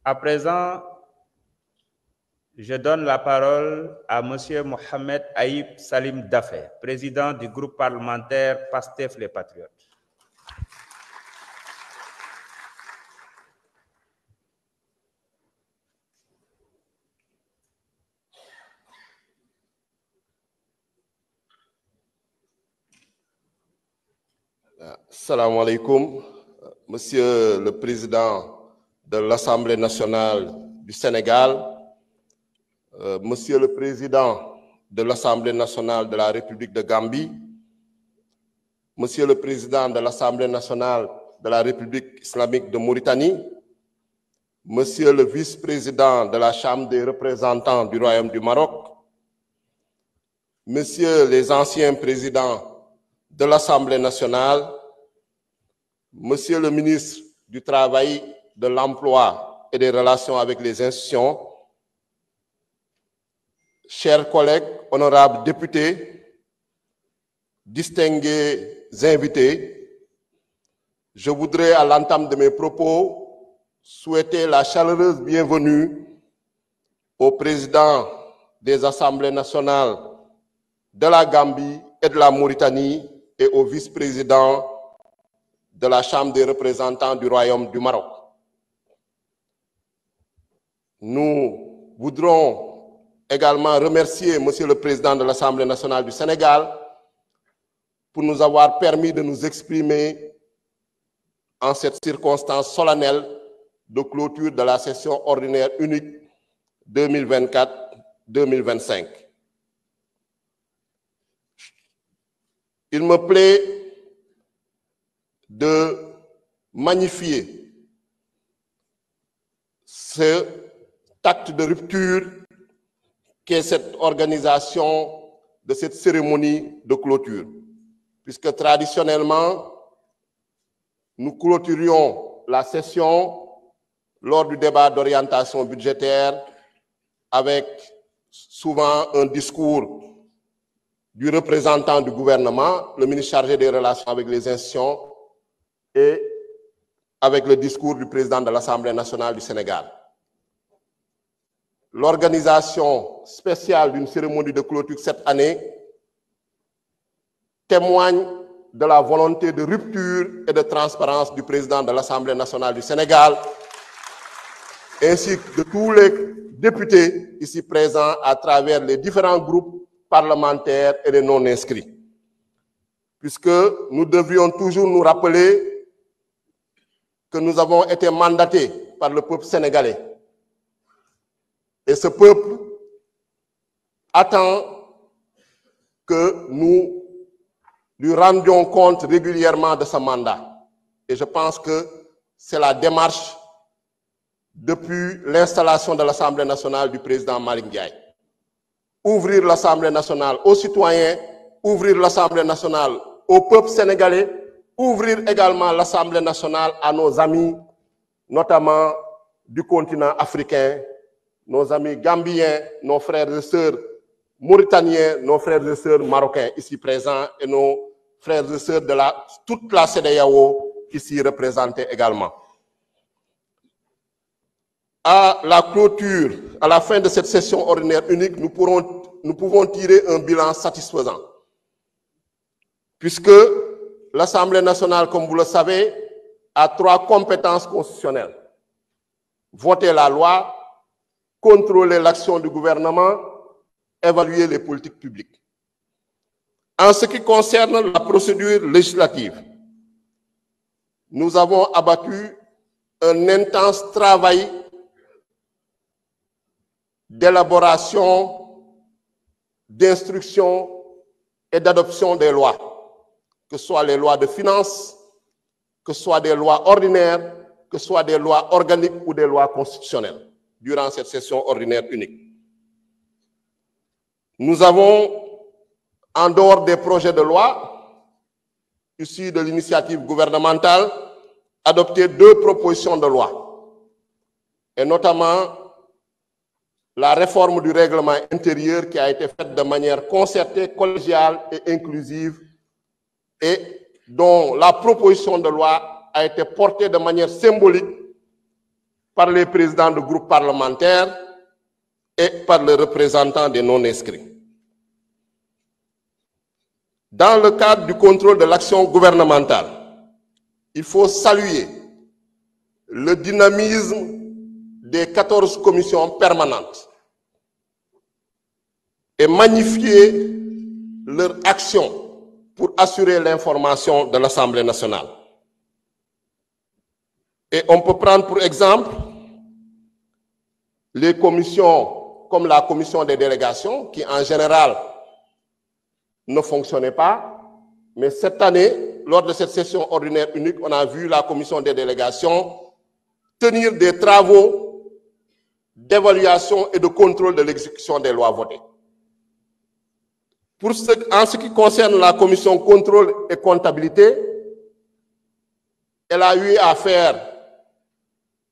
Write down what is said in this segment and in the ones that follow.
À présent, je donne la parole à M. Mohamed Aïb Salim Dafé, président du groupe parlementaire PASTEF les Patriotes. Assalamu alaikum, Monsieur le Président de l'Assemblée nationale du Sénégal, Monsieur le Président de l'Assemblée nationale de la République de Gambie, Monsieur le Président de l'Assemblée nationale de la République islamique de Mauritanie, Monsieur le Vice-président de la Chambre des représentants du Royaume du Maroc, Messieurs les anciens présidents de l'Assemblée nationale, Monsieur le ministre du Travail, de l'Emploi et des Relations avec les institutions, chers collègues, honorables députés, distingués invités, je voudrais à l'entame de mes propos souhaiter la chaleureuse bienvenue au président des Assemblées nationales de la Gambie et de la Mauritanie et au vice-président de la Chambre des représentants du Royaume du Maroc. Nous voudrons également remercier Monsieur le Président de l'Assemblée nationale du Sénégal pour nous avoir permis de nous exprimer en cette circonstance solennelle de clôture de la session ordinaire unique 2024-2025. Il me plaît de magnifier cet acte de rupture qu'est cette organisation de cette cérémonie de clôture, puisque traditionnellement, nous clôturions la session lors du débat d'orientation budgétaire avec souvent un discours du représentant du gouvernement, le ministre chargé des relations avec les institutions, et avec le discours du président de l'Assemblée nationale du Sénégal. L'organisation spéciale d'une cérémonie de clôture cette année témoigne de la volonté de rupture et de transparence du président de l'Assemblée nationale du Sénégal, ainsi que de tous les députés ici présents à travers les différents groupes parlementaires et les non-inscrits. Puisque nous devrions toujours nous rappeler que nous avons été mandatés par le peuple sénégalais. Et ce peuple attend que nous lui rendions compte régulièrement de ce mandat. Et je pense que c'est la démarche depuis l'installation de l'Assemblée nationale du président Malick Ndiaye. Ouvrir l'Assemblée nationale aux citoyens, ouvrir l'Assemblée nationale au peuple sénégalais, ouvrir également l'Assemblée nationale à nos amis, notamment du continent africain, nos amis gambiens, nos frères et sœurs mauritaniens, nos frères et sœurs marocains ici présents et nos frères et sœurs de toute la CEDEAO ici représentés également. À la clôture, à la fin de cette session ordinaire unique, nous pouvons tirer un bilan satisfaisant. Puisque l'Assemblée nationale, comme vous le savez, a 3 compétences constitutionnelles. Voter la loi, contrôler l'action du gouvernement, évaluer les politiques publiques. En ce qui concerne la procédure législative, nous avons abattu un intense travail d'élaboration, d'instruction et d'adoption des lois, que ce soit les lois de finances, que ce soit des lois ordinaires, que ce soit des lois organiques ou des lois constitutionnelles, durant cette session ordinaire unique. Nous avons, en dehors des projets de loi, issus de l'initiative gouvernementale, adopté 2 propositions de loi, et notamment la réforme du règlement intérieur qui a été faite de manière concertée, collégiale et inclusive, et dont la proposition de loi a été portée de manière symbolique par les présidents de groupes parlementaires et par les représentants des non-inscrits. Dans le cadre du contrôle de l'action gouvernementale, il faut saluer le dynamisme des 14 commissions permanentes et magnifier leur action pour assurer l'information de l'Assemblée nationale. Et on peut prendre pour exemple les commissions comme la commission des délégations qui en général ne fonctionnait pas, mais cette année, lors de cette session ordinaire unique, on a vu la commission des délégations tenir des travaux d'évaluation et de contrôle de l'exécution des lois votées. En ce qui concerne la commission contrôle et comptabilité, elle a eu à faire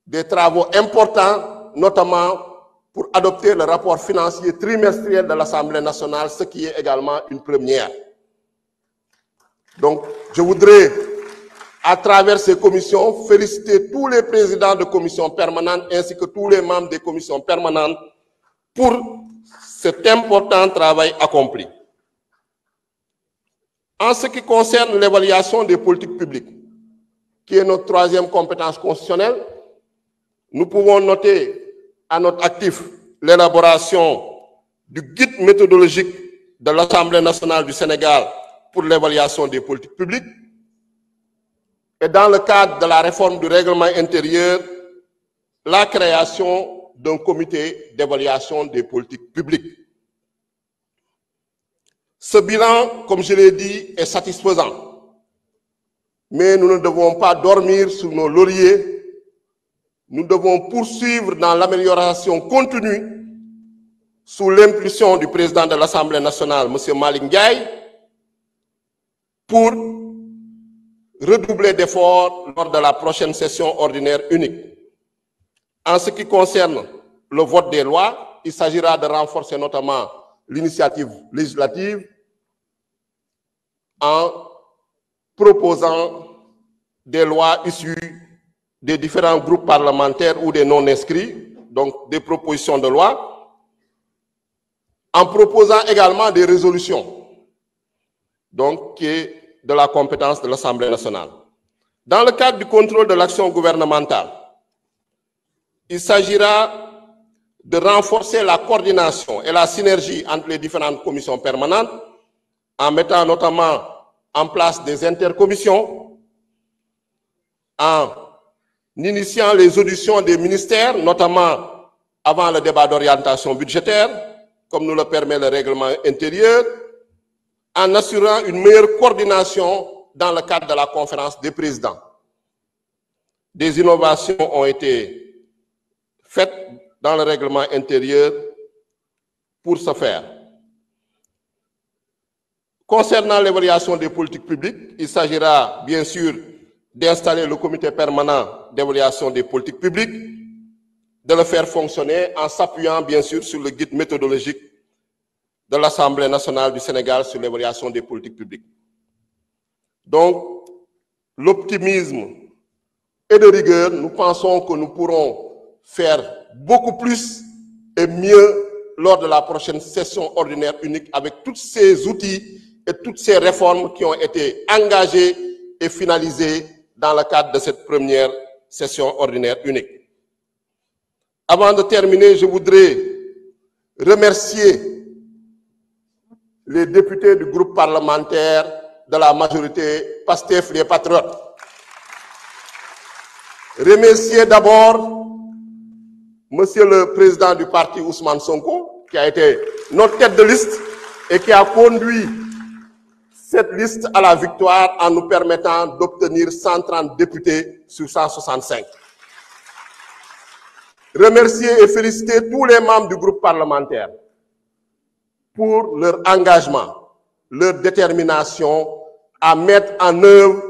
des travaux importants, notamment pour adopter le rapport financier trimestriel de l'Assemblée nationale, ce qui est également une première. Donc, je voudrais, à travers ces commissions, féliciter tous les présidents de commissions permanentes ainsi que tous les membres des commissions permanentes pour cet important travail accompli. En ce qui concerne l'évaluation des politiques publiques, qui est notre troisième compétence constitutionnelle, nous pouvons noter à notre actif l'élaboration du guide méthodologique de l'Assemblée nationale du Sénégal pour l'évaluation des politiques publiques et dans le cadre de la réforme du règlement intérieur, la création d'un comité d'évaluation des politiques publiques. Ce bilan, comme je l'ai dit, est satisfaisant, mais nous ne devons pas dormir sur nos lauriers. Nous devons poursuivre dans l'amélioration continue sous l'impulsion du président de l'Assemblée nationale, M. Malick Ndiaye, pour redoubler d'efforts lors de la prochaine session ordinaire unique. En ce qui concerne le vote des lois, il s'agira de renforcer notamment l'initiative législative en proposant des lois issues des différents groupes parlementaires ou des non-inscrits, donc des propositions de loi, en proposant également des résolutions, donc qui est de la compétence de l'Assemblée nationale. Dans le cadre du contrôle de l'action gouvernementale, il s'agira de renforcer la coordination et la synergie entre les différentes commissions permanentes, en mettant notamment en place des intercommissions, en initiant les auditions des ministères, notamment avant le débat d'orientation budgétaire, comme nous le permet le règlement intérieur, en assurant une meilleure coordination dans le cadre de la conférence des présidents. Des innovations ont été faites dans le règlement intérieur pour ce faire. Concernant l'évaluation des politiques publiques, il s'agira bien sûr d'installer le comité permanent d'évaluation des politiques publiques, de le faire fonctionner en s'appuyant bien sûr sur le guide méthodologique de l'Assemblée nationale du Sénégal sur l'évaluation des politiques publiques. Donc, l'optimisme et de rigueur, nous pensons que nous pourrons faire beaucoup plus et mieux lors de la prochaine session ordinaire unique avec tous ces outils et toutes ces réformes qui ont été engagées et finalisées dans le cadre de cette première session ordinaire unique. Avant de terminer, je voudrais remercier les députés du groupe parlementaire de la majorité PASTEF, les Patriotes. Remercier d'abord Monsieur le Président du parti Ousmane Sonko, qui a été notre tête de liste et qui a conduit cette liste à la victoire en nous permettant d'obtenir 130 députés sur 165. Remercier et féliciter tous les membres du groupe parlementaire pour leur engagement, leur détermination à mettre en œuvre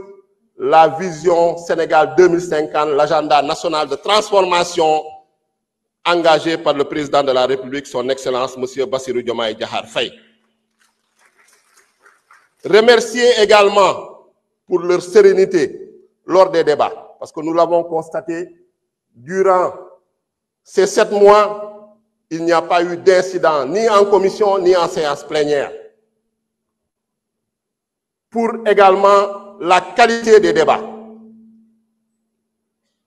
la vision Sénégal 2050, l'agenda national de transformation engagé par le président de la République, son Excellence, M. Bassirou Diomaye Diakhar Faye. Remercier également pour leur sérénité lors des débats, parce que nous l'avons constaté, durant ces 7 mois, il n'y a pas eu d'incident, ni en commission, ni en séance plénière. Pour également la qualité des débats.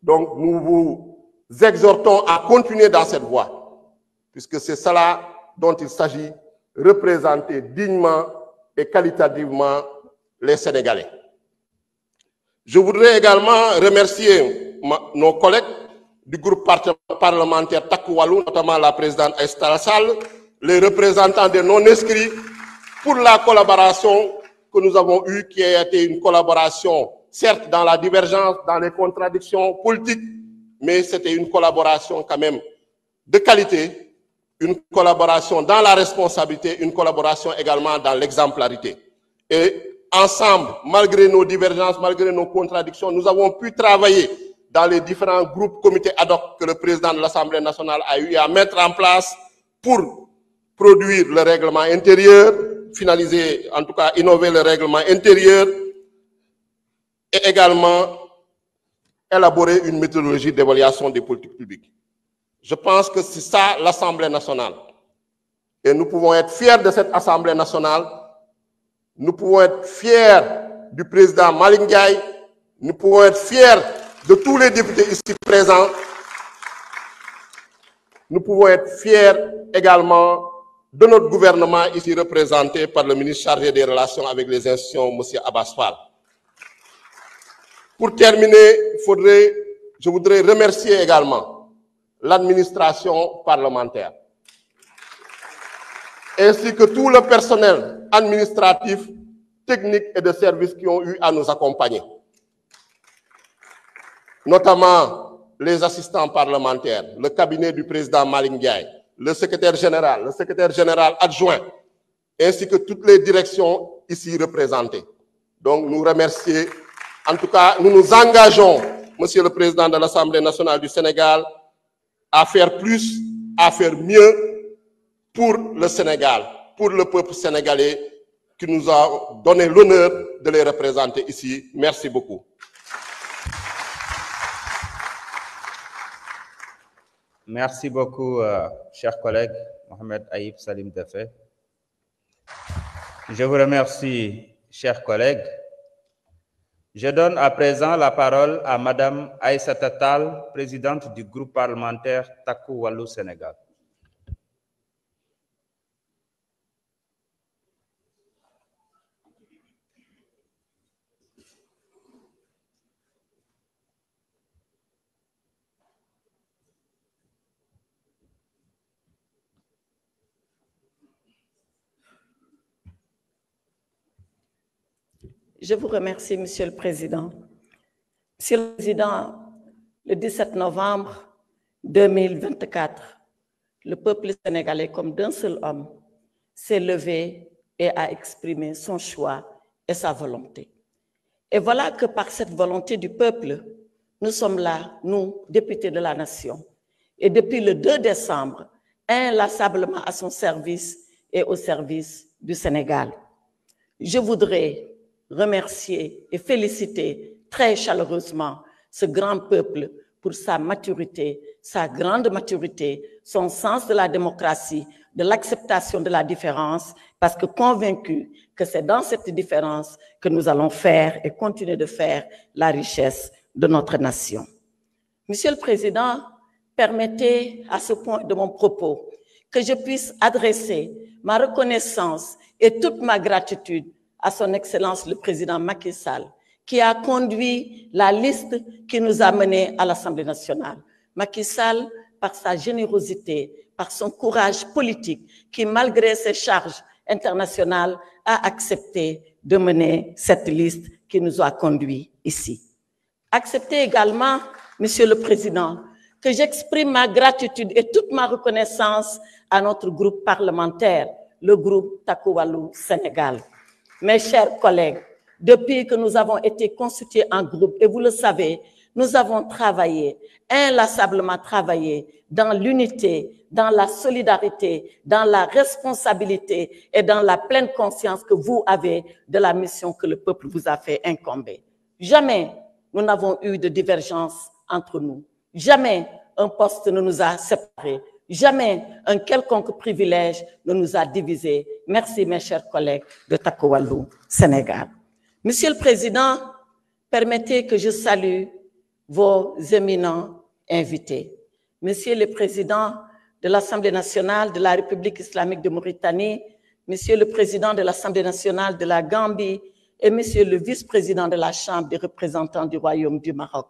Donc, nous vous exhortons à continuer dans cette voie, puisque c'est cela dont il s'agit, représenter dignement et qualitativement les Sénégalais. Je voudrais également remercier nos collègues du groupe parlementaire Takku Wallu, notamment la présidente Aïssata Tall Sall, les représentants des non-inscrits, pour la collaboration que nous avons eue, qui a été une collaboration, certes dans la divergence, dans les contradictions politiques, mais c'était une collaboration quand même de qualité, une collaboration dans la responsabilité, une collaboration également dans l'exemplarité. Et ensemble, malgré nos divergences, malgré nos contradictions, nous avons pu travailler dans les différents groupes, comités ad hoc que le président de l'Assemblée nationale a eu à mettre en place pour produire le règlement intérieur, finaliser, en tout cas innover le règlement intérieur, et également élaborer une méthodologie d'évaluation des politiques publiques. Je pense que c'est ça l'Assemblée nationale. Et nous pouvons être fiers de cette Assemblée nationale. Nous pouvons être fiers du président Malick Ndiaye. Nous pouvons être fiers de tous les députés ici présents. Nous pouvons être fiers également de notre gouvernement ici représenté par le ministre chargé des relations avec les institutions, M. Abass Fall. Pour terminer, je voudrais remercier également l'administration parlementaire, ainsi que tout le personnel administratif, technique et de service qui ont eu à nous accompagner, notamment les assistants parlementaires, le cabinet du président Malick Ndiaye, le secrétaire général adjoint, ainsi que toutes les directions ici représentées. Donc nous remercions, en tout cas nous nous engageons, Monsieur le Président de l'Assemblée nationale du Sénégal, à faire plus, à faire mieux pour le Sénégal, pour le peuple sénégalais qui nous a donné l'honneur de les représenter ici. Merci beaucoup. Merci beaucoup, cher collègue Mohamed Ayib Salim Daffé. Je vous remercie, chers collègues. Je donne à présent la parole à Madame Aïssata Tall, présidente du groupe parlementaire Takku Wallu Sénégal. Je vous remercie, Monsieur le Président. Monsieur le Président, le 17 novembre 2024, le peuple sénégalais, comme d'un seul homme, s'est levé et a exprimé son choix et sa volonté. Et voilà que par cette volonté du peuple, nous sommes là, nous, députés de la nation. Et depuis le 2 décembre, inlassablement à son service et au service du Sénégal. Je voudrais remercier et féliciter très chaleureusement ce grand peuple pour sa maturité, sa grande maturité, son sens de la démocratie, de l'acceptation de la différence, parce que convaincu que c'est dans cette différence que nous allons faire et continuer de faire la richesse de notre nation. Monsieur le Président, permettez à ce point de mon propos que je puisse adresser ma reconnaissance et toute ma gratitude à son Excellence le Président Macky Sall, qui a conduit la liste qui nous a menés à l'Assemblée nationale. Macky Sall, par sa générosité, par son courage politique, qui malgré ses charges internationales, a accepté de mener cette liste qui nous a conduits ici. Acceptez également, Monsieur le Président, que j'exprime ma gratitude et toute ma reconnaissance à notre groupe parlementaire, le groupe Takku Wallu Sénégal. Mes chers collègues, depuis que nous avons été constitués en groupe, et vous le savez, nous avons travaillé, inlassablement travaillé dans l'unité, dans la solidarité, dans la responsabilité et dans la pleine conscience que vous avez de la mission que le peuple vous a fait incomber. Jamais nous n'avons eu de divergence entre nous. Jamais un poste ne nous a séparés. Jamais un quelconque privilège ne nous a divisés. Merci, mes chers collègues de Takku Wallu Sénégal. Monsieur le Président, permettez que je salue vos éminents invités. Monsieur le Président de l'Assemblée nationale de la République islamique de Mauritanie, Monsieur le Président de l'Assemblée nationale de la Gambie et Monsieur le Vice-président de la Chambre des représentants du Royaume du Maroc.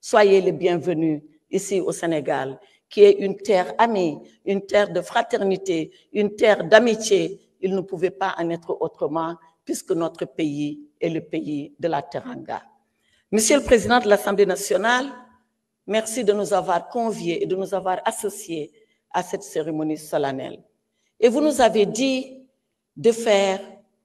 Soyez les bienvenus ici au Sénégal, qui est une terre amie, une terre de fraternité, une terre d'amitié. Il ne pouvait pas en être autrement, puisque notre pays est le pays de la Teranga. Monsieur le Président de l'Assemblée nationale, merci de nous avoir conviés et de nous avoir associés à cette cérémonie solennelle. Et vous nous avez dit de faire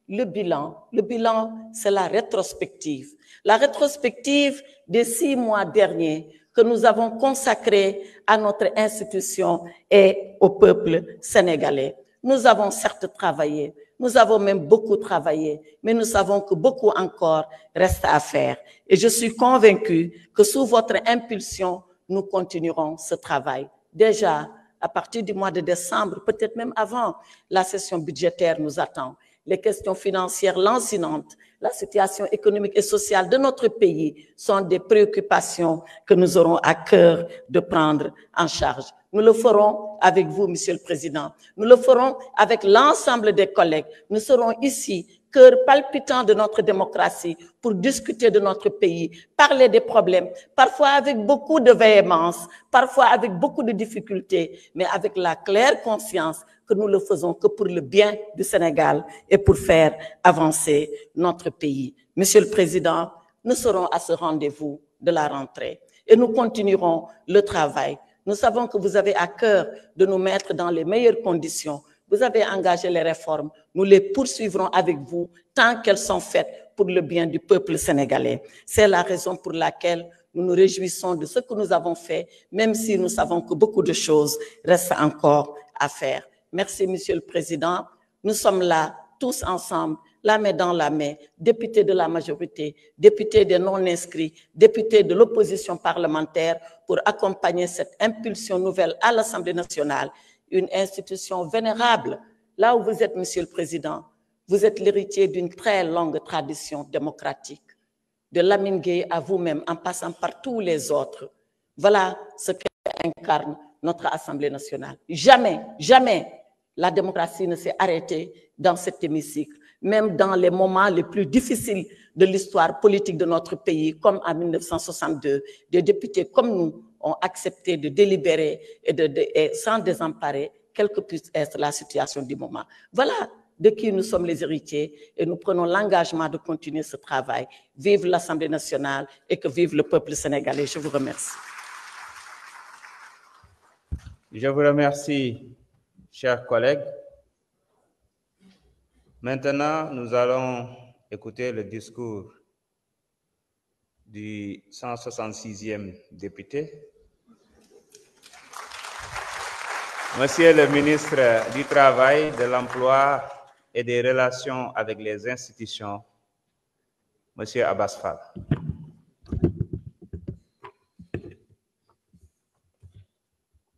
le bilan. Le bilan, c'est la rétrospective. La rétrospective des 6 mois derniers que nous avons consacrés à notre institution et au peuple sénégalais. Nous avons certes travaillé, nous avons même beaucoup travaillé, mais nous savons que beaucoup encore reste à faire. Et je suis convaincue que sous votre impulsion, nous continuerons ce travail. Déjà, à partir du mois de décembre, peut-être même avant, la session budgétaire nous attend. Les questions financières lancinantes, la situation économique et sociale de notre pays sont des préoccupations que nous aurons à cœur de prendre en charge. Nous le ferons avec vous, Monsieur le Président. Nous le ferons avec l'ensemble des collègues. Nous serons ici, cœur palpitant de notre démocratie, pour discuter de notre pays, parler des problèmes, parfois avec beaucoup de véhémence, parfois avec beaucoup de difficultés, mais avec la claire conscience que nous le faisons que pour le bien du Sénégal et pour faire avancer notre pays. Monsieur le Président, nous serons à ce rendez-vous de la rentrée et nous continuerons le travail. Nous savons que vous avez à cœur de nous mettre dans les meilleures conditions. Vous avez engagé les réformes. Nous les poursuivrons avec vous tant qu'elles sont faites pour le bien du peuple sénégalais. C'est la raison pour laquelle nous nous réjouissons de ce que nous avons fait, même si nous savons que beaucoup de choses restent encore à faire. Merci, Monsieur le Président. Nous sommes là, tous ensemble, la main dans la main, députés de la majorité, députés des non-inscrits, députés de l'opposition parlementaire, pour accompagner cette impulsion nouvelle à l'Assemblée nationale, une institution vénérable. Là où vous êtes, Monsieur le Président, vous êtes l'héritier d'une très longue tradition démocratique. De Lamine Gueye à vous-même, en passant par tous les autres. Voilà ce qu'incarne notre Assemblée nationale. Jamais, jamais, la démocratie ne s'est arrêtée dans cet hémicycle, même dans les moments les plus difficiles de l'histoire politique de notre pays, comme en 1962, des députés comme nous ont accepté de délibérer et sans désemparer, quelle que puisse être la situation du moment. Voilà de qui nous sommes les héritiers et nous prenons l'engagement de continuer ce travail. Vive l'Assemblée nationale et que vive le peuple sénégalais. Je vous remercie. Je vous remercie, chers collègues. Maintenant, nous allons écouter le discours du 166e député. Monsieur le ministre du Travail, de l'Emploi et des Relations avec les institutions, Monsieur Abass Fall.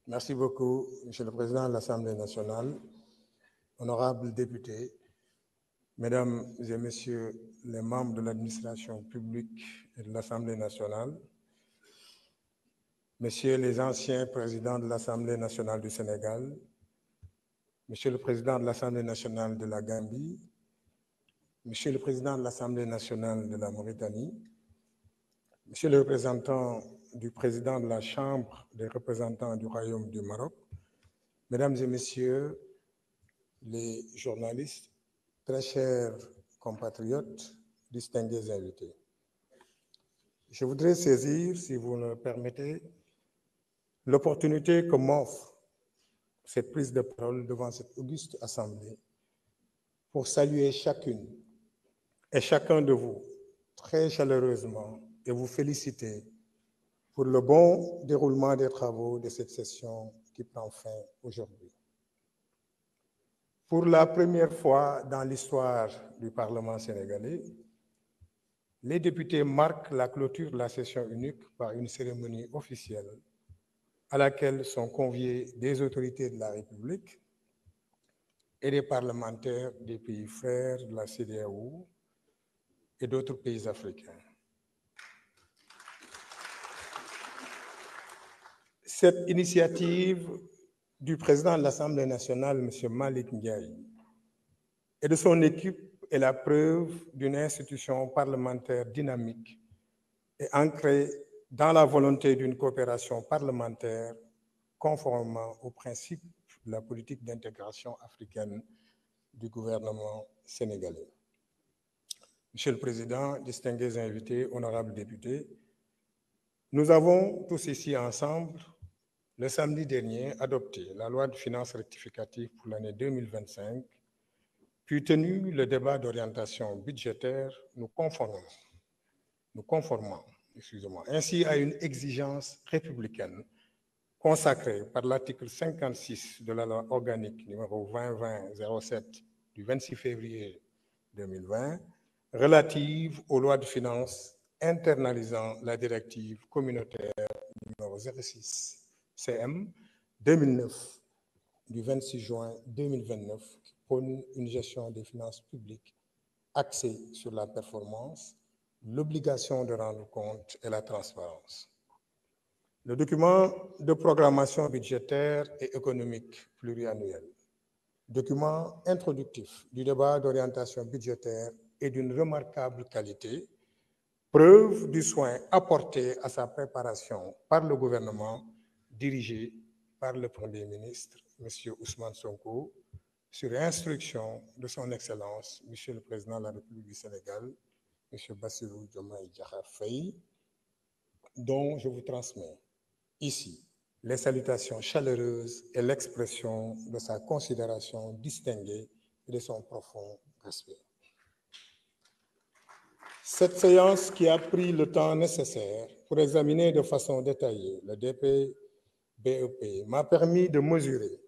Merci beaucoup, Monsieur le Président de l'Assemblée nationale, honorables députés, Mesdames et Messieurs les membres de l'administration publique et de l'Assemblée nationale, Messieurs les anciens présidents de l'Assemblée nationale du Sénégal, Monsieur le Président de l'Assemblée nationale de la Gambie, Monsieur le Président de l'Assemblée nationale de la Mauritanie, Monsieur le représentant du Président de la Chambre des représentants du Royaume du Maroc, Mesdames et Messieurs les journalistes, très chers compatriotes, distingués invités. Je voudrais saisir, si vous le permettez, l'opportunité que m'offre cette prise de parole devant cette auguste assemblée pour saluer chacune et chacun de vous très chaleureusement et vous féliciter pour le bon déroulement des travaux de cette session qui prend fin aujourd'hui. Pour la première fois dans l'histoire du Parlement sénégalais, les députés marquent la clôture de la session unique par une cérémonie officielle à laquelle sont conviés des autorités de la République et des parlementaires des pays frères de la CEDEAO et d'autres pays africains. Cette initiative du président de l'Assemblée nationale, M. Malick Ndiaye, et de son équipe est la preuve d'une institution parlementaire dynamique et ancrée dans la volonté d'une coopération parlementaire conformément aux principes de la politique d'intégration africaine du gouvernement sénégalais. Monsieur le Président, distingués invités, honorables députés, nous avons tous ici ensemble, le samedi dernier, adopté la loi de finances rectificative pour l'année 2025, puis tenu le débat d'orientation budgétaire, nous conformons ainsi à une exigence républicaine consacrée par l'article 56 de la loi organique numéro 2020-07 du 26 février 2020, relative aux lois de finances internalisant la directive communautaire numéro 06 CM 2009 du 26 juin 2029 qui prône une gestion des finances publiques axée sur la performance, l'obligation de rendre compte et la transparence. Le document de programmation budgétaire et économique pluriannuel, document introductif du débat d'orientation budgétaire est d'une remarquable qualité, preuve du soin apporté à sa préparation par le gouvernement dirigé par le Premier ministre, M. Ousmane Sonko, sur instruction de son Excellence, M. le Président de la République du Sénégal, M. Bassirou Diomaye Diakhar Faye, dont je vous transmets ici les salutations chaleureuses et l'expression de sa considération distinguée et de son profond respect. Cette séance qui a pris le temps nécessaire pour examiner de façon détaillée le DPBEP m'a permis de mesurer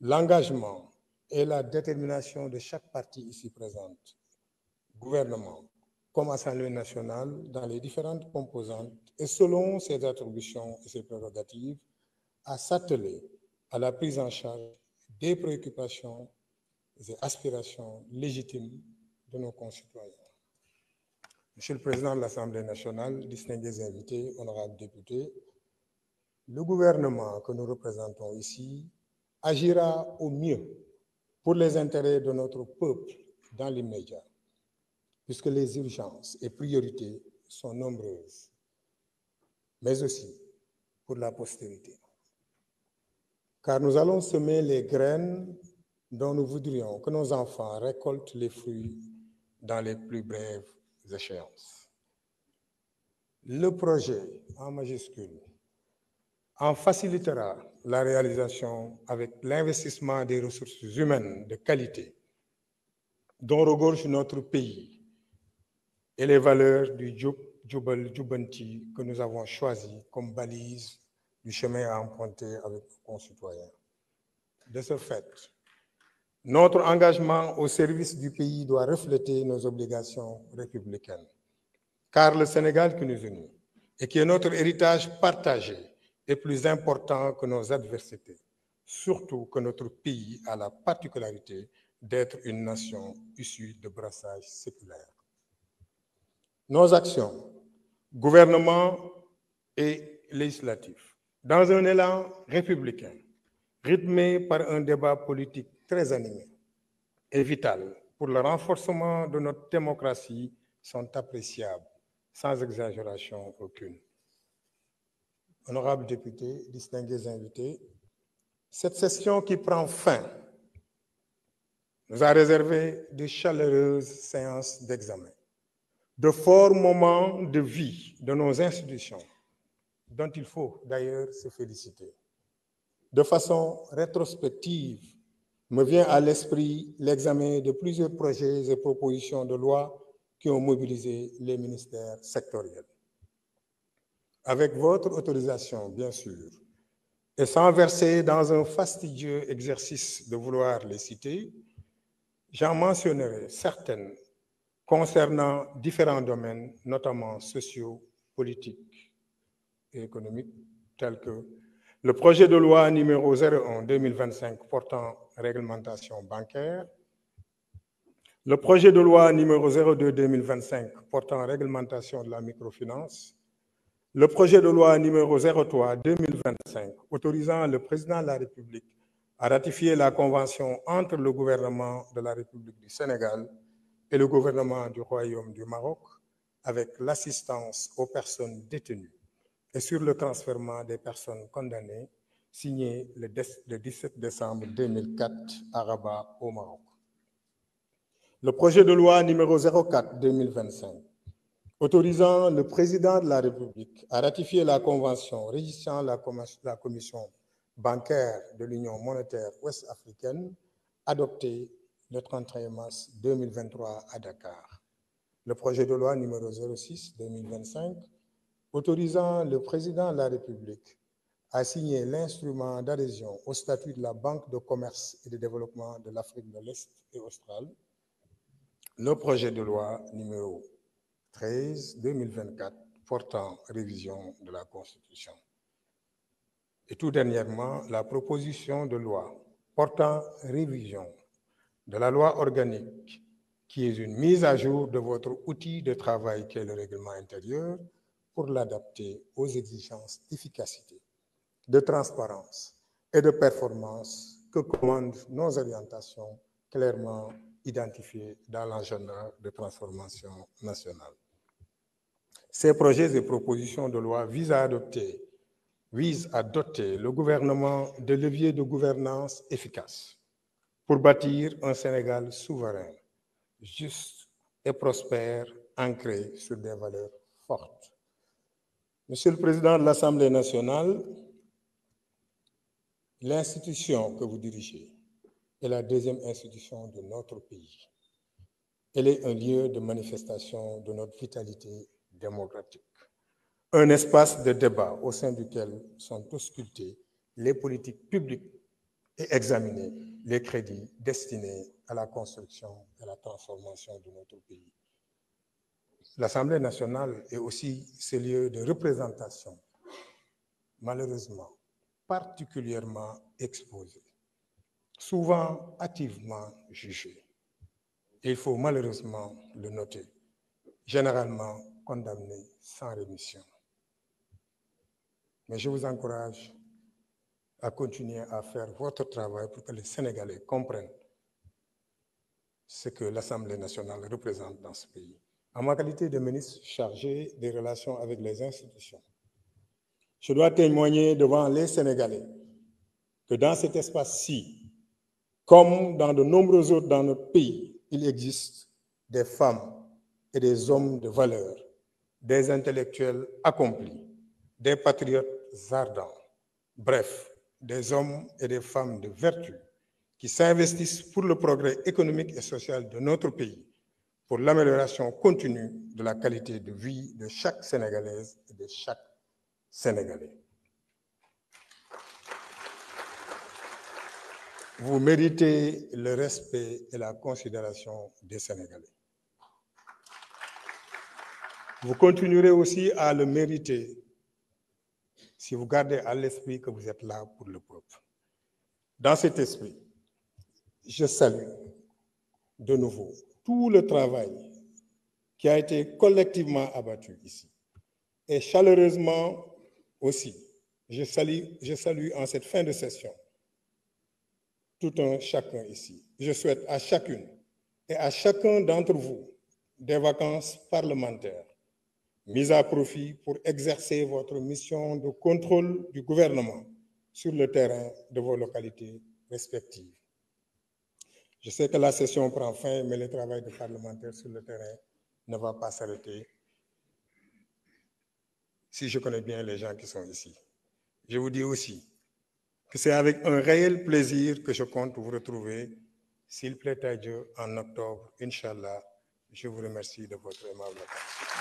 l'engagement et la détermination de chaque partie ici présente, gouvernement comme Assemblée nationale, dans les différentes composantes et selon ses attributions et ses prérogatives, à s'atteler à la prise en charge des préoccupations et aspirations légitimes de nos concitoyens. Monsieur le Président de l'Assemblée nationale, distingués invités, honorables députés, le gouvernement que nous représentons ici agira au mieux pour les intérêts de notre peuple dans l'immédiat, puisque les urgences et priorités sont nombreuses, mais aussi pour la postérité. Car nous allons semer les graines dont nous voudrions que nos enfants récoltent les fruits dans les plus brèves échéances. Le projet, en majuscule, en facilitera la réalisation avec l'investissement des ressources humaines de qualité dont regorge notre pays et les valeurs du Jubal Jubanti que nous avons choisi comme balise du chemin à emprunter avec nos concitoyens. De ce fait, notre engagement au service du pays doit refléter nos obligations républicaines. Car le Sénégal qui nous unit et qui est notre héritage partagé est plus important que nos adversités, surtout que notre pays a la particularité d'être une nation issue de brassage séculaire. Nos actions, gouvernement et législatif, dans un élan républicain, rythmé par un débat politique très animé et vital pour le renforcement de notre démocratie, sont appréciables, sans exagération aucune. Honorables députés, distingués invités, cette session qui prend fin nous a réservé de chaleureuses séances d'examen, de forts moments de vie de nos institutions, dont il faut d'ailleurs se féliciter. De façon rétrospective, me vient à l'esprit l'examen de plusieurs projets et propositions de loi qui ont mobilisé les ministères sectoriels. Avec votre autorisation, bien sûr, et sans verser dans un fastidieux exercice de vouloir les citer, j'en mentionnerai certaines concernant différents domaines, notamment sociaux, politiques et économiques, tels que Le projet de loi numéro 01-2025 portant réglementation bancaire, le projet de loi numéro 02-2025 portant réglementation de la microfinance, le projet de loi numéro 03-2025 autorisant le président de la République à ratifier la convention entre le gouvernement de la République du Sénégal et le gouvernement du Royaume du Maroc avec l'assistance aux personnes détenues et sur le transfèrement des personnes condamnées, signé le 17 décembre 2004 à Rabat, au Maroc. Le projet de loi numéro 04-2025 autorisant le président de la République à ratifier la convention régissant la commission bancaire de l'Union monétaire ouest-africaine, adoptée le 31 mars 2023 à Dakar. Le projet de loi numéro 06-2025 autorisant le président de la République à signer l'instrument d'adhésion au statut de la Banque de commerce et de développement de l'Afrique de l'Est et australe. Le projet de loi numéro 13-2024 portant révision de la Constitution. Et tout dernièrement, la proposition de loi portant révision de la loi organique, qui est une mise à jour de votre outil de travail qu'est le règlement intérieur pour l'adapter aux exigences d'efficacité, de transparence et de performance que commandent nos orientations clairement identifiées dans l'agenda de transformation nationale. Ces projets et propositions de loi visent à doter le gouvernement de leviers de gouvernance efficaces pour bâtir un Sénégal souverain, juste et prospère, ancré sur des valeurs fortes. Monsieur le Président de l'Assemblée nationale, l'institution que vous dirigez est la deuxième institution de notre pays. Elle est un lieu de manifestation de notre vitalité démocratique. Un espace de débat au sein duquel sont auscultées les politiques publiques et examiner les crédits destinés à la construction et à la transformation de notre pays. L'Assemblée nationale est aussi ce lieu de représentation, malheureusement particulièrement exposé, souvent hâtivement jugé. Et il faut malheureusement le noter, généralement condamné sans rémission. Mais je vous encourage à continuer à faire votre travail pour que les Sénégalais comprennent ce que l'Assemblée nationale représente dans ce pays. En ma qualité de ministre chargé des relations avec les institutions, je dois témoigner devant les Sénégalais que dans cet espace-ci, comme dans de nombreux autres dans notre pays, il existe des femmes et des hommes de valeur, des intellectuels accomplis, des patriotes ardents, bref, des hommes et des femmes de vertu qui s'investissent pour le progrès économique et social de notre pays, pour l'amélioration continue de la qualité de vie de chaque Sénégalaise et de chaque Sénégalais. Vous méritez le respect et la considération des Sénégalais. Vous continuerez aussi à le mériter si vous gardez à l'esprit que vous êtes là pour le peuple. Dans cet esprit, je salue de nouveau tout le travail qui a été collectivement abattu ici. Et chaleureusement aussi, je salue en cette fin de session tout un chacun ici. Je souhaite à chacune et à chacun d'entre vous des vacances parlementaires mises à profit pour exercer votre mission de contrôle du gouvernement sur le terrain de vos localités respectives. Je sais que la session prend fin, mais le travail de parlementaire sur le terrain ne va pas s'arrêter si je connais bien les gens qui sont ici. Je vous dis aussi que c'est avec un réel plaisir que je compte vous retrouver, s'il plaît à Dieu, en octobre, Inch'Allah. Je vous remercie de votre aimable attention.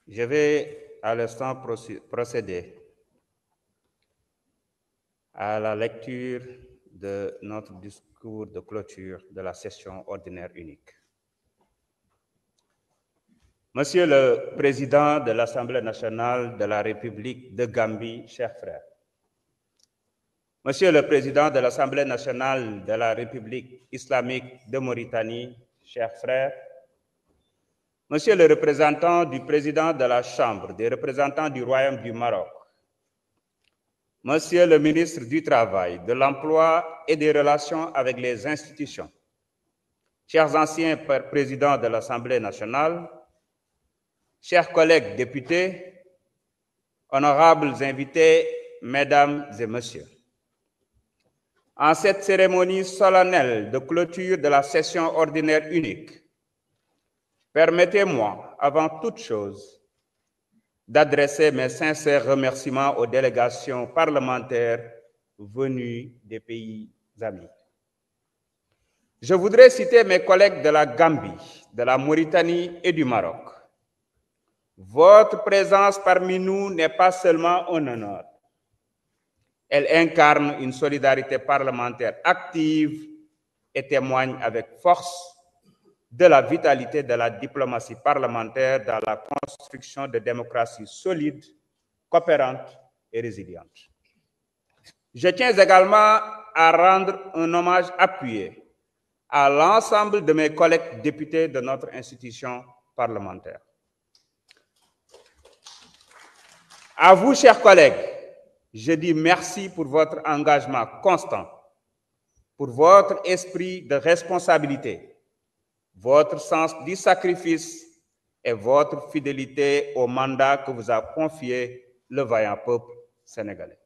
Je vais à l'instant procéder à la lecture de notre discours de clôture de la session ordinaire unique. Monsieur le Président de l'Assemblée nationale de la République de Gambie, chers frères, Monsieur le Président de l'Assemblée nationale de la République islamique de Mauritanie, chers frères, Monsieur le représentant du Président de la Chambre des représentants du Royaume du Maroc, Monsieur le ministre du Travail, de l'Emploi et des Relations avec les institutions, chers anciens présidents de l'Assemblée nationale, chers collègues députés, honorables invités, mesdames et messieurs, en cette cérémonie solennelle de clôture de la session ordinaire unique, permettez-moi, avant toute chose, d'adresser mes sincères remerciements aux délégations parlementaires venues des pays amis. Je voudrais citer mes collègues de la Gambie, de la Mauritanie et du Maroc. Votre présence parmi nous n'est pas seulement un honneur. Elle incarne une solidarité parlementaire active et témoigne avec force de la vitalité de la diplomatie parlementaire dans la construction de démocraties solides, coopérantes et résilientes. Je tiens également à rendre un hommage appuyé à l'ensemble de mes collègues députés de notre institution parlementaire. À vous, chers collègues, je dis merci pour votre engagement constant, pour votre esprit de responsabilité, votre sens du sacrifice et votre fidélité au mandat que vous a confié le vaillant peuple sénégalais.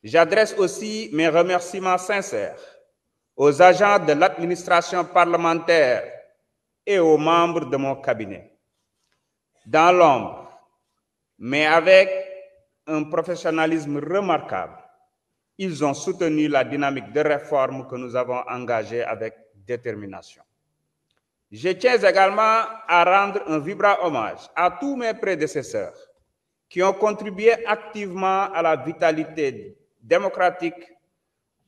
J'adresse aussi mes remerciements sincères aux agents de l'administration parlementaire et aux membres de mon cabinet. Dans l'ombre, mais avec un professionnalisme remarquable, ils ont soutenu la dynamique de réforme que nous avons engagée avec détermination. Je tiens également à rendre un vibrant hommage à tous mes prédécesseurs qui ont contribué activement à la vitalité démocratique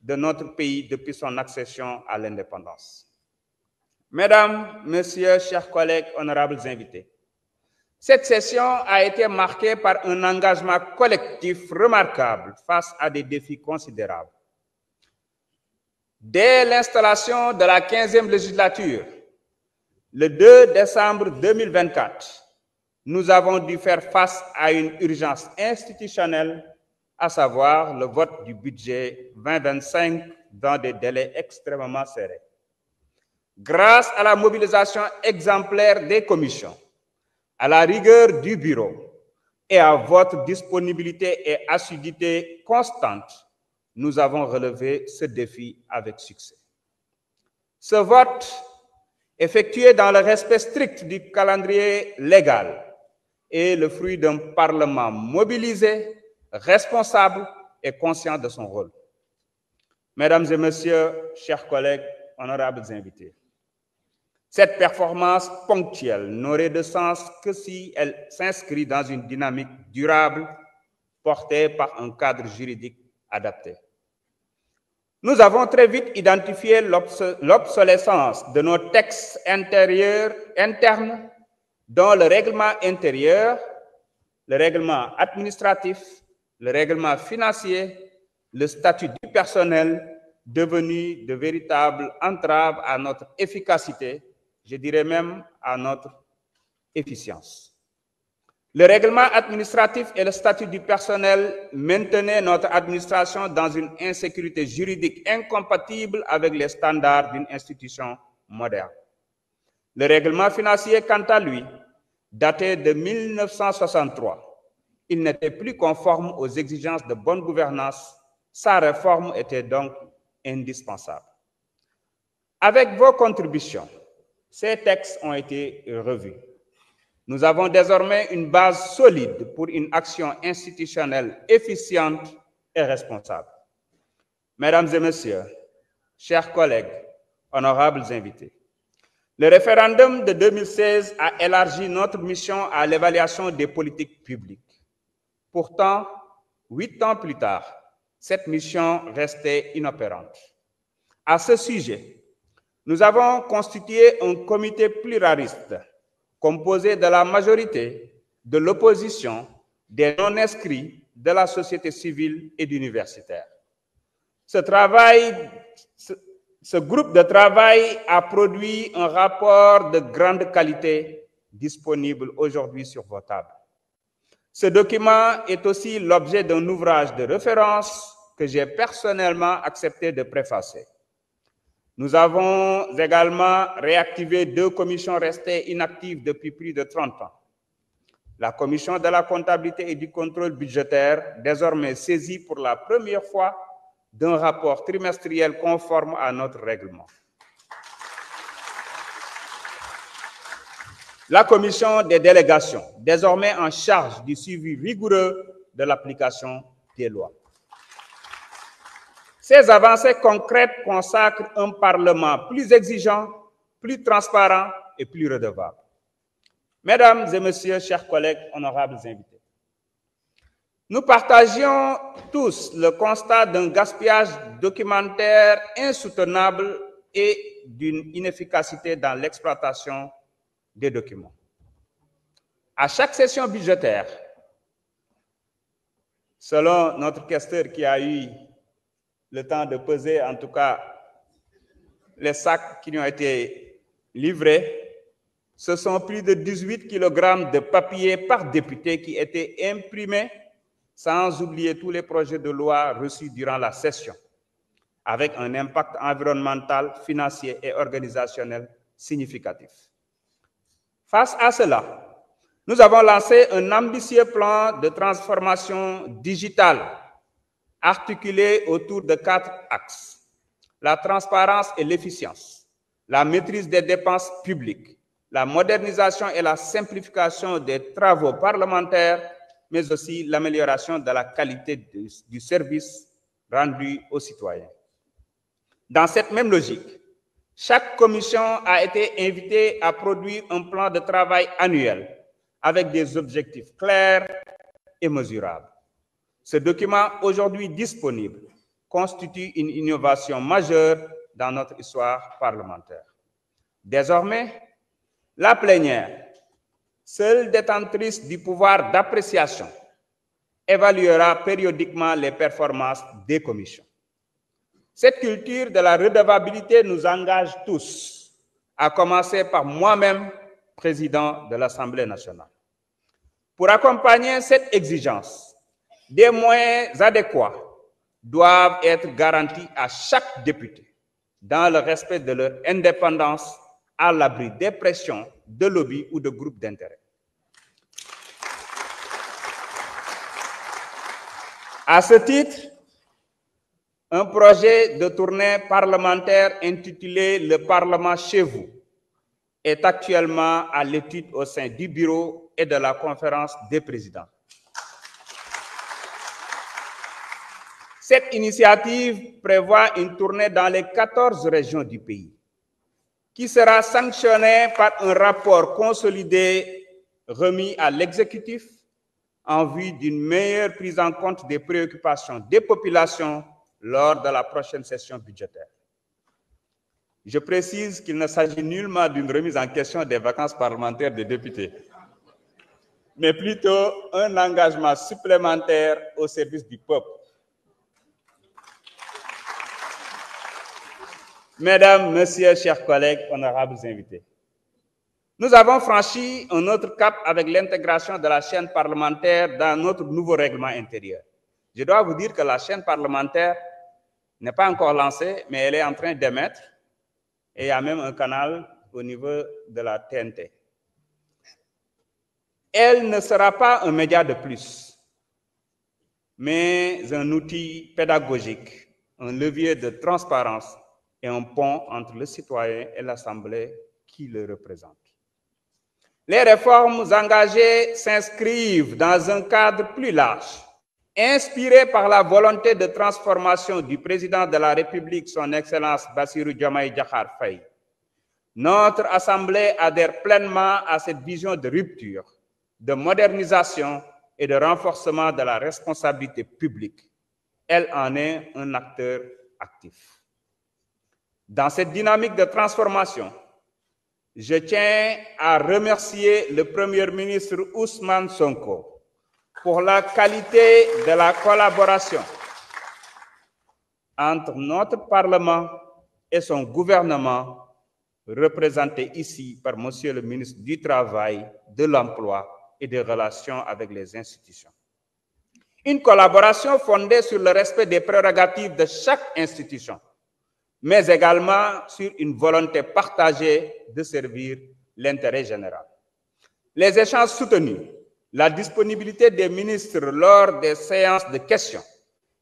de notre pays depuis son accession à l'indépendance. Mesdames, Messieurs, chers collègues, honorables invités, cette session a été marquée par un engagement collectif remarquable face à des défis considérables. Dès l'installation de la 15e législature, le 2 décembre 2024, nous avons dû faire face à une urgence institutionnelle, à savoir le vote du budget 2025 dans des délais extrêmement serrés. Grâce à la mobilisation exemplaire des commissions, à la rigueur du bureau et à votre disponibilité et assiduité constante, nous avons relevé ce défi avec succès. Ce vote, effectué dans le respect strict du calendrier légal, est le fruit d'un Parlement mobilisé, responsable et conscient de son rôle. Mesdames et Messieurs, chers collègues, honorables invités, cette performance ponctuelle n'aurait de sens que si elle s'inscrit dans une dynamique durable portée par un cadre juridique adapté. Nous avons très vite identifié l'obsolescence de nos textes internes, dont le règlement intérieur, le règlement administratif, le règlement financier, le statut du personnel, devenus de véritables entraves à notre efficacité, je dirais même à notre efficience. Le règlement administratif et le statut du personnel maintenaient notre administration dans une insécurité juridique incompatible avec les standards d'une institution moderne. Le règlement financier, quant à lui, daté de 1963, il n'était plus conforme aux exigences de bonne gouvernance. Sa réforme était donc indispensable. Avec vos contributions, ces textes ont été revus. Nous avons désormais une base solide pour une action institutionnelle efficiente et responsable. Mesdames et Messieurs, chers collègues, honorables invités, le référendum de 2016 a élargi notre mission à l'évaluation des politiques publiques. Pourtant, 8 ans plus tard, cette mission restait inopérante. À ce sujet, nous avons constitué un comité pluraliste composé de la majorité, de l'opposition, des non-inscrits, de la société civile et d'universitaires. Ce groupe de travail a produit un rapport de grande qualité disponible aujourd'hui sur vos tables. Ce document est aussi l'objet d'un ouvrage de référence que j'ai personnellement accepté de préfacer. Nous avons également réactivé 2 commissions restées inactives depuis plus de 30 ans. La commission de la comptabilité et du contrôle budgétaire, désormais saisie pour la première fois d'un rapport trimestriel conforme à notre règlement. La commission des délégations, désormais en charge du suivi rigoureux de l'application des lois. Ces avancées concrètes consacrent un Parlement plus exigeant, plus transparent et plus redevable. Mesdames et messieurs, chers collègues, honorables invités, nous partagions tous le constat d'un gaspillage documentaire insoutenable et d'une inefficacité dans l'exploitation des documents. À chaque session budgétaire, selon notre questeur qui a eu le temps de peser, en tout cas, les sacs qui nous ont été livrés, ce sont plus de 18 kg de papier par député qui étaient imprimés, sans oublier tous les projets de loi reçus durant la session, avec un impact environnemental, financier et organisationnel significatif. Face à cela, nous avons lancé un ambitieux plan de transformation digitale articulé autour de 4 axes: la transparence et l'efficience, la maîtrise des dépenses publiques, la modernisation et la simplification des travaux parlementaires, mais aussi l'amélioration de la qualité du service rendu aux citoyens. Dans cette même logique, chaque commission a été invitée à produire un plan de travail annuel avec des objectifs clairs et mesurables. Ce document, aujourd'hui disponible, constitue une innovation majeure dans notre histoire parlementaire. Désormais, la plénière, seule détentrice du pouvoir d'appréciation, évaluera périodiquement les performances des commissions. Cette culture de la redevabilité nous engage tous, à commencer par moi-même, président de l'Assemblée nationale. Pour accompagner cette exigence, des moyens adéquats doivent être garantis à chaque député, dans le respect de leur indépendance, à l'abri des pressions, de lobbies ou de groupes d'intérêt. À ce titre, un projet de tournée parlementaire intitulé « Le Parlement chez vous » est actuellement à l'étude au sein du bureau et de la conférence des présidents. Cette initiative prévoit une tournée dans les 14 régions du pays, qui sera sanctionnée par un rapport consolidé remis à l'exécutif en vue d'une meilleure prise en compte des préoccupations des populations lors de la prochaine session budgétaire. Je précise qu'il ne s'agit nullement d'une remise en question des vacances parlementaires des députés, mais plutôt un engagement supplémentaire au service du peuple. Mesdames, Messieurs, chers collègues, honorables invités, nous avons franchi un autre cap avec l'intégration de la chaîne parlementaire dans notre nouveau règlement intérieur. Je dois vous dire que la chaîne parlementaire n'est pas encore lancée, mais elle est en train d'émettre, et il y a même un canal au niveau de la TNT. Elle ne sera pas un média de plus, mais un outil pédagogique, un levier de transparence et un pont entre le citoyen et l'Assemblée qui le représente. Les réformes engagées s'inscrivent dans un cadre plus large, inspiré par la volonté de transformation du président de la République, son Excellence Bassirou Diomaye Diakhar Faye. Notre Assemblée adhère pleinement à cette vision de rupture, de modernisation et de renforcement de la responsabilité publique. Elle en est un acteur actif. Dans cette dynamique de transformation, Je tiens à remercier le Premier ministre Ousmane Sonko pour la qualité de la collaboration entre notre Parlement et son gouvernement, représenté ici par Monsieur le ministre du Travail, de l'Emploi et des Relations avec les institutions. Une collaboration fondée sur le respect des prérogatives de chaque institution, mais également sur une volonté partagée de servir l'intérêt général. Les échanges soutenus, la disponibilité des ministres lors des séances de questions,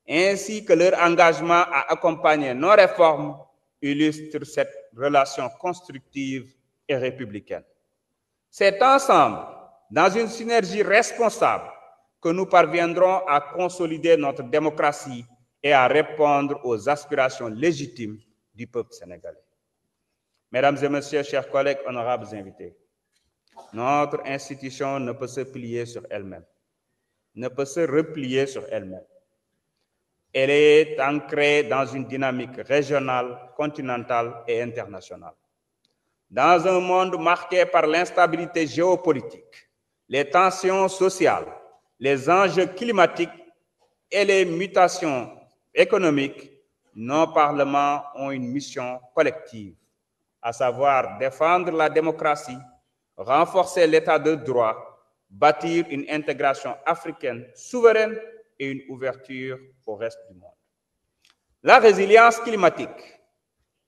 ainsi que leur engagement à accompagner nos réformes, illustrent cette relation constructive et républicaine. C'est ensemble, dans une synergie responsable, que nous parviendrons à consolider notre démocratie et à répondre aux aspirations légitimes du peuple sénégalais. Mesdames et messieurs, chers collègues, honorables invités, notre institution ne peut se plier sur elle-même, ne peut se replier sur elle-même. Elle est ancrée dans une dynamique régionale, continentale et internationale. Dans un monde marqué par l'instabilité géopolitique, les tensions sociales, les enjeux climatiques et les mutations économiques, nos parlements ont une mission collective, à savoir défendre la démocratie, renforcer l'état de droit, bâtir une intégration africaine souveraine et une ouverture au reste du monde. La résilience climatique,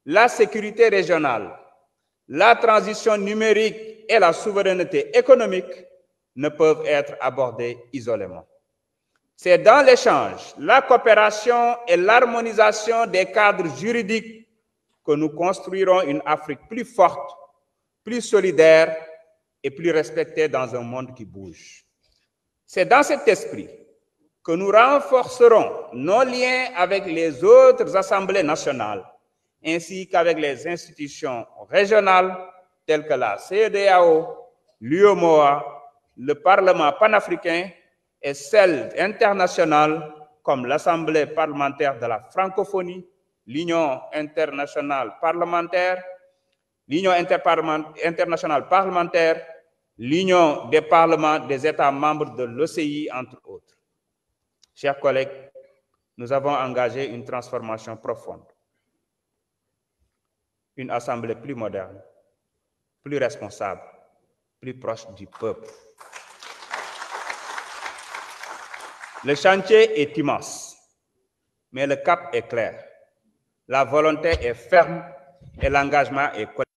la sécurité régionale, la transition numérique et la souveraineté économique ne peuvent être abordées isolément. C'est dans l'échange, la coopération et l'harmonisation des cadres juridiques que nous construirons une Afrique plus forte, plus solidaire et plus respectée dans un monde qui bouge. C'est dans cet esprit que nous renforcerons nos liens avec les autres assemblées nationales, ainsi qu'avec les institutions régionales telles que la CEDEAO, l'UEMOA, le Parlement panafricain et celles internationales comme l'Assemblée parlementaire de la francophonie, l'Union internationale parlementaire, l'Union internationale parlementaire, l'Union des parlements des États membres de l'OCI, entre autres. Chers collègues, nous avons engagé une transformation profonde, une assemblée plus moderne, plus responsable, plus proche du peuple. Le chantier est immense, mais le cap est clair. La volonté est ferme et l'engagement est collectif.